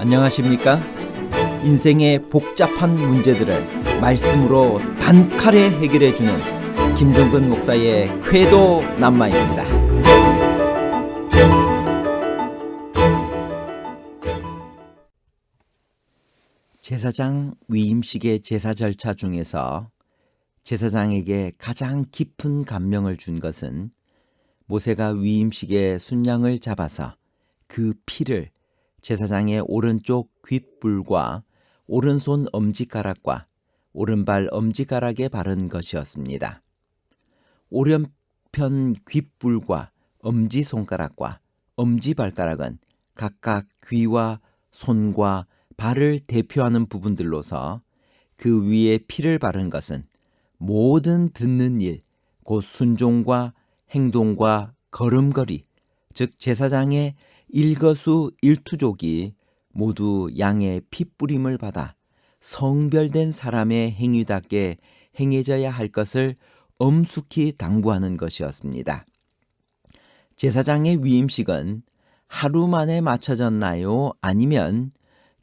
안녕하십니까? 인생의 복잡한 문제들을 말씀으로 단칼에 해결해주는 김종근 목사의 쾌도 남마입니다. 제사장 위임식의 제사 절차 중에서 제사장에게 가장 깊은 감명을 준 것은 모세가 위임식의 순양을 잡아서 그 피를 제사장의 오른쪽 귓불과 오른손 엄지가락과 오른발 엄지가락에 바른 것이었습니다. 오른편 귓불과 엄지손가락과 엄지발가락은 각각 귀와 손과 발을 대표하는 부분들로서 그 위에 피를 바른 것은 모든 듣는 일, 곧 순종과 행동과 걸음걸이, 즉 제사장의 일거수일투족이 모두 양의 피뿌림을 받아 성별된 사람의 행위답게 행해져야 할 것을 엄숙히 당부하는 것이었습니다. 제사장의 위임식은 하루 만에 마쳐졌나요? 아니면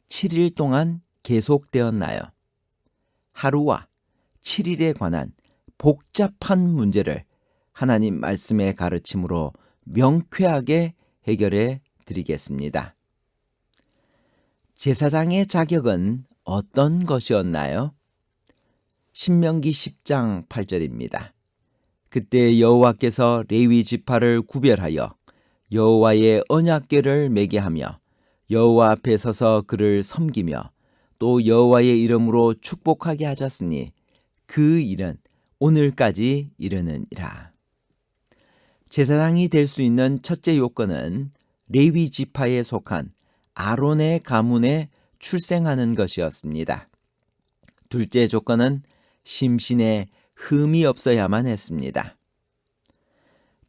7일 동안 계속되었나요? 하루와 7일에 관한 복잡한 문제를 하나님 말씀의 가르침으로 명쾌하게 해결해 드리겠습니다. 제사장의 자격은 어떤 것이었나요? 신명기 10장 8절입니다. 그때 여호와께서 레위 지파를 구별하여 여호와의 언약궤를 매게 하며 여호와 앞에 서서 그를 섬기며 또 여호와의 이름으로 축복하게 하셨으니 그 일은 오늘까지 이르느니라. 제사장이 될 수 있는 첫째 요건은 레위 지파에 속한 아론의 가문에 출생하는 것이었습니다. 둘째 조건은 심신에 흠이 없어야만 했습니다.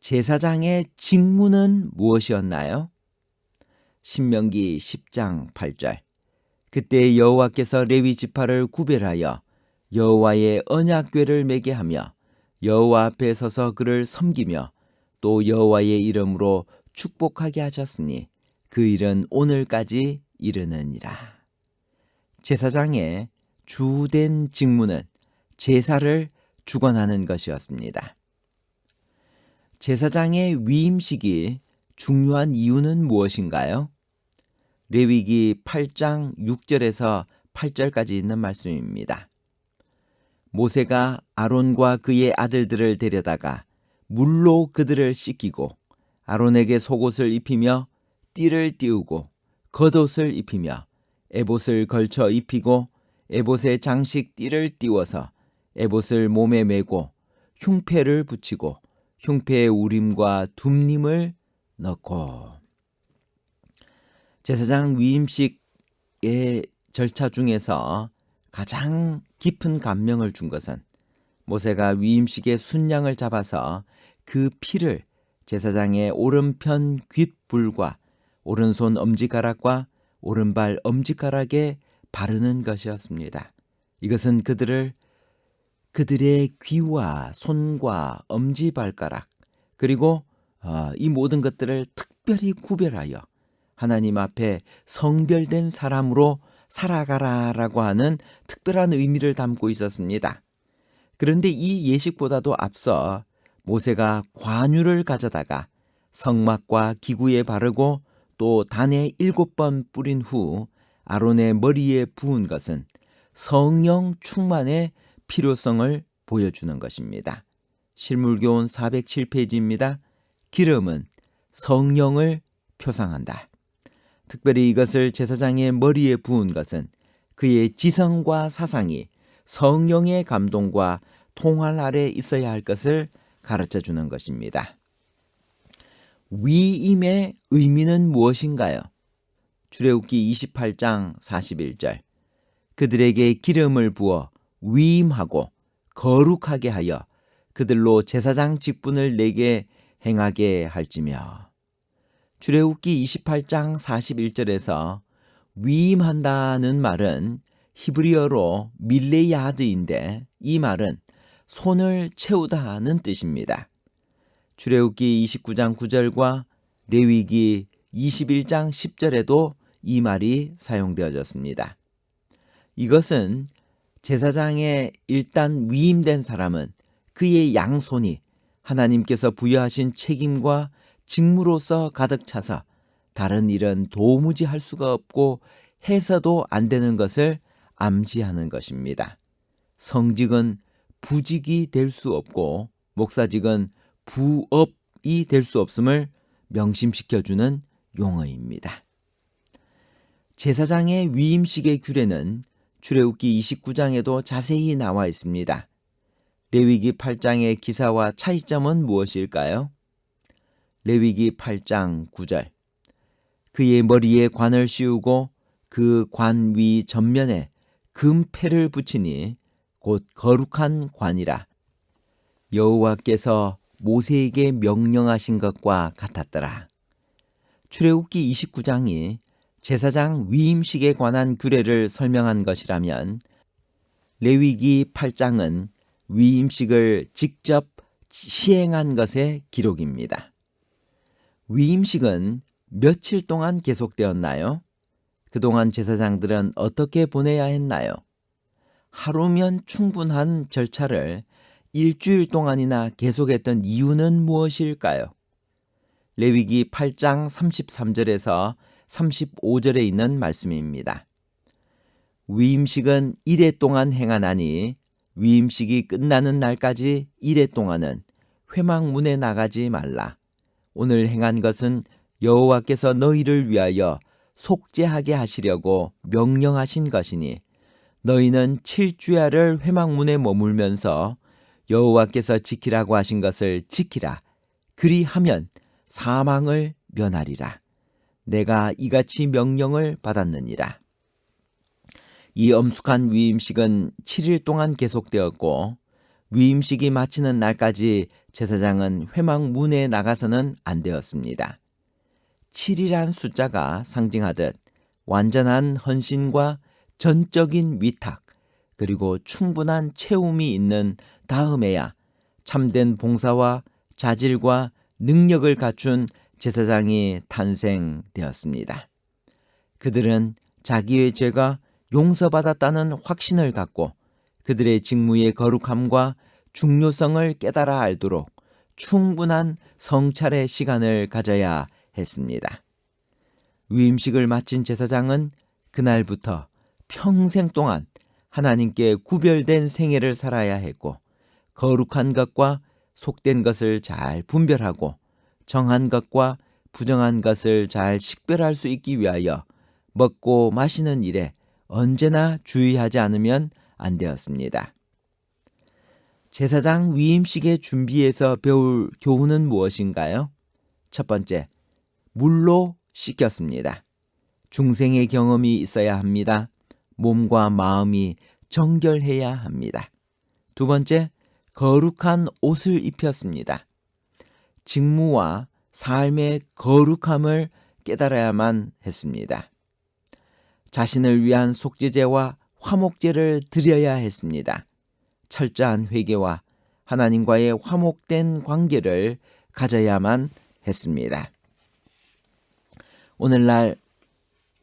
제사장의 직무는 무엇이었나요? 신명기 10장 8절. 그때 여호와께서 레위 지파를 구별하여 여호와의 언약궤를 매게 하며 여호와 앞에 서서 그를 섬기며 또 여호와의 이름으로 축복하게 하셨으니 그 일은 오늘까지 이르느니라. 제사장의 주된 직무는 제사를 주관하는 것이었습니다. 제사장의 위임식이 중요한 이유는 무엇인가요? 레위기 8장 6절에서 8절까지 있는 말씀입니다. 모세가 아론과 그의 아들들을 데려다가 물로 그들을 씻기고 아론에게 속옷을 입히며 띠를 띄우고 겉옷을 입히며 에봇을 걸쳐 입히고 에봇에 장식 띠를 띄워서 에봇을 몸에 메고 흉패를 붙이고 흉패에 우림과 둠림을 넣고. 제사장 위임식의 절차 중에서 가장 깊은 감명을 준 것은 모세가 위임식의 순양을 잡아서 그 피를 제사장의 오른편 귓불과 오른손 엄지가락과 오른발 엄지가락에 바르는 것이었습니다. 이것은 그들의 귀와 손과 엄지발가락 그리고 이 모든 것들을 특별히 구별하여 하나님 앞에 성별된 사람으로 살아가라라고 하는 특별한 의미를 담고 있었습니다. 그런데 이 예식보다도 앞서 모세가 관유를 가져다가 성막과 기구에 바르고 또 단에 7번 뿌린 후 아론의 머리에 부은 것은 성령 충만의 필요성을 보여주는 것입니다. 실물교훈 407페이지입니다. 기름은 성령을 표상한다. 특별히 이것을 제사장의 머리에 부은 것은 그의 지성과 사상이 성령의 감동과 통할 아래 있어야 할 것을 가르쳐 주는 것입니다. 위임의 의미는 무엇인가요? 출애굽기 28장 41절. 그들에게 기름을 부어 위임하고 거룩하게 하여 그들로 제사장 직분을 내게 행하게 할지며. 출애굽기 28장 41절에서 위임한다는 말은 히브리어로 밀레야드인데 이 말은 손을 채우다는 뜻입니다. 출애굽기 29장 9절과 레위기 21장 10절에도 이 말이 사용되어졌습니다. 이것은 제사장에 일단 위임된 사람은 그의 양손이 하나님께서 부여하신 책임과 직무로서 가득 차서 다른 일은 도무지 할 수가 없고 해서도 안 되는 것을 암시하는 것입니다. 성직은 부직이 될 수 없고 목사직은 부업이 될 수 없음을 명심시켜주는 용어입니다. 제사장의 위임식의 규례는 출애굽기 29장에도 자세히 나와 있습니다. 레위기 8장의 기사와 차이점은 무엇일까요? 레위기 8장 9절 그의 머리에 관을 씌우고 그 관 위 전면에 금패를 붙이니 곧 거룩한 관이라. 여호와께서 모세에게 명령하신 것과 같았더라. 출애굽기 29장이 제사장 위임식에 관한 규례를 설명한 것이라면 레위기 8장은 위임식을 직접 시행한 것의 기록입니다. 위임식은 며칠 동안 계속되었나요? 그동안 제사장들은 어떻게 보내야 했나요? 하루면 충분한 절차를 일주일 동안이나 계속했던 이유는 무엇일까요? 레위기 8장 33절에서 35절에 있는 말씀입니다. 위임식은 이래 동안 행하나니 위임식이 끝나는 날까지 이래 동안은 회막문에 나가지 말라. 오늘 행한 것은 여호와께서 너희를 위하여 속죄하게 하시려고 명령하신 것이니 너희는 7주야를 회막문에 머물면서 여호와께서 지키라고 하신 것을 지키라. 그리하면 사망을 면하리라. 내가 이같이 명령을 받았느니라. 이 엄숙한 위임식은 7일 동안 계속되었고 위임식이 마치는 날까지 제사장은 회막문에 나가서는 안 되었습니다. 7이란 숫자가 상징하듯 완전한 헌신과 전적인 위탁 그리고 충분한 채움이 있는 다음에야 참된 봉사와 자질과 능력을 갖춘 제사장이 탄생되었습니다. 그들은 자기의 죄가 용서받았다는 확신을 갖고 그들의 직무의 거룩함과 중요성을 깨달아 알도록 충분한 성찰의 시간을 가져야 했습니다. 위임식을 마친 제사장은 그날부터 평생 동안 하나님께 구별된 생애를 살아야 했고 거룩한 것과 속된 것을 잘 분별하고 정한 것과 부정한 것을 잘 식별할 수 있기 위하여 먹고 마시는 일에 언제나 주의하지 않으면 안 되었습니다. 제사장 위임식의 준비에서 배울 교훈은 무엇인가요? 첫 번째, 물로 씻겼습니다. 중생의 경험이 있어야 합니다. 몸과 마음이 정결해야 합니다. 두 번째, 거룩한 옷을 입혔습니다. 직무와 삶의 거룩함을 깨달아야만 했습니다. 자신을 위한 속죄제와 화목제를 드려야 했습니다. 철저한 회개와 하나님과의 화목된 관계를 가져야만 했습니다. 오늘날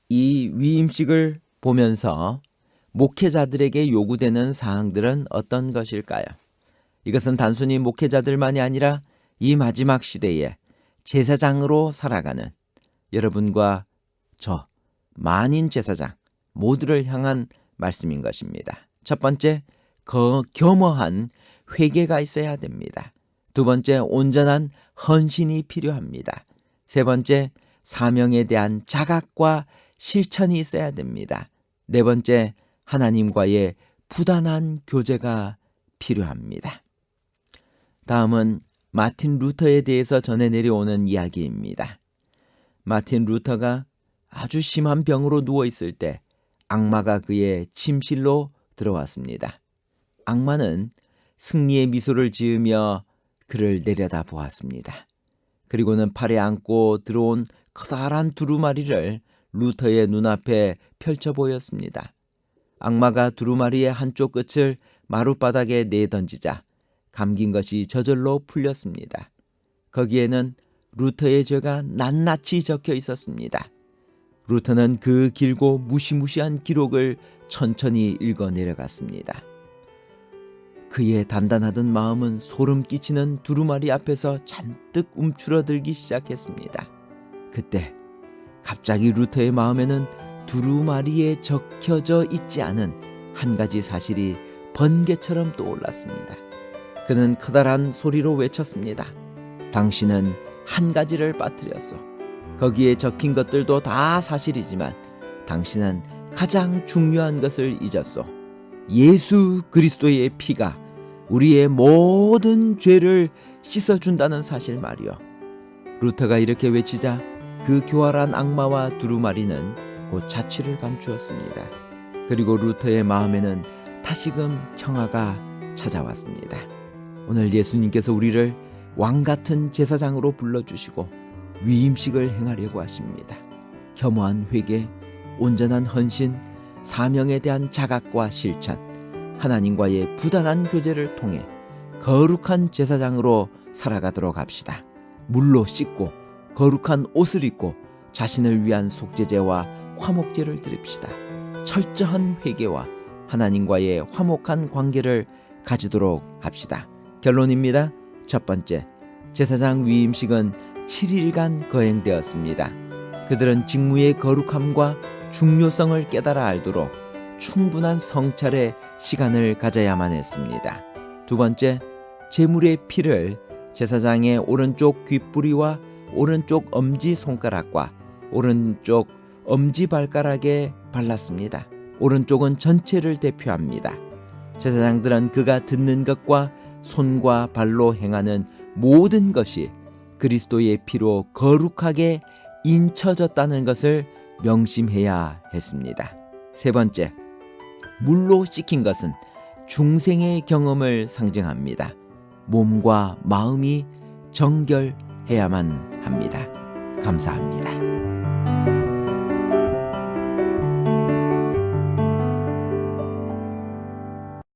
이 위임식을 보면서 목회자들에게 요구되는 사항들은 어떤 것일까요? 이것은 단순히 목회자들만이 아니라 이 마지막 시대에 제사장으로 살아가는 여러분과 저 만인 제사장 모두를 향한 말씀인 것입니다. 첫 번째, 겸허한 회개가 있어야 됩니다. 두 번째, 온전한 헌신이 필요합니다. 세 번째, 사명에 대한 자각과 실천이 있어야 됩니다. 네 번째, 하나님과의 부단한 교제가 필요합니다. 다음은 마틴 루터에 대해서 전해 내려오는 이야기입니다. 마틴 루터가 아주 심한 병으로 누워 있을 때 악마가 그의 침실로 들어왔습니다. 악마는 승리의 미소를 지으며 그를 내려다 보았습니다. 그리고는 팔에 안고 들어온 커다란 두루마리를 루터의 눈앞에 펼쳐 보였습니다. 악마가 두루마리의 한쪽 끝을 마룻바닥에 내던지자 감긴 것이 저절로 풀렸습니다. 거기에는 루터의 죄가 낱낱이 적혀 있었습니다. 루터는 그 길고 무시무시한 기록을 천천히 읽어 내려갔습니다. 그의 단단하던 마음은 소름 끼치는 두루마리 앞에서 잔뜩 움츠러들기 시작했습니다. 그때 갑자기 루터의 마음에는 두루마리에 적혀져 있지 않은 한 가지 사실이 번개처럼 떠올랐습니다. 그는 커다란 소리로 외쳤습니다. 당신은 한 가지를 빠뜨렸소. 거기에 적힌 것들도 다 사실이지만 당신은 가장 중요한 것을 잊었소. 예수 그리스도의 피가 우리의 모든 죄를 씻어준다는 사실 말이요. 루터가 이렇게 외치자 그 교활한 악마와 두루마리는 곧 자취를 감추었습니다. 그리고 루터의 마음에는 다시금 평화가 찾아왔습니다. 오늘 예수님께서 우리를 왕같은 제사장으로 불러주시고 위임식을 행하려고 하십니다. 겸허한 회개, 온전한 헌신, 사명에 대한 자각과 실천, 하나님과의 부단한 교제를 통해 거룩한 제사장으로 살아가도록 합시다. 물로 씻고 거룩한 옷을 입고 자신을 위한 속죄제와 화목제를 드립시다. 철저한 회개와 하나님과의 화목한 관계를 가지도록 합시다. 결론입니다. 첫 번째, 제사장 위임식은 7일간 거행되었습니다. 그들은 직무의 거룩함과 중요성을 깨달아 알도록 충분한 성찰의 시간을 가져야만 했습니다. 두 번째, 제물의 피를 제사장의 오른쪽 귓부리와 오른쪽 엄지손가락과 오른쪽 엄지발가락에 발랐습니다. 오른쪽은 전체를 대표합니다. 제사장들은 그가 듣는 것과 손과 발로 행하는 모든 것이 그리스도의 피로 거룩하게 인쳐졌다는 것을 명심해야 했습니다. 세 번째, 물로 씻긴 것은 중생의 경험을 상징합니다. 몸과 마음이 정결해야만 합니다. 감사합니다.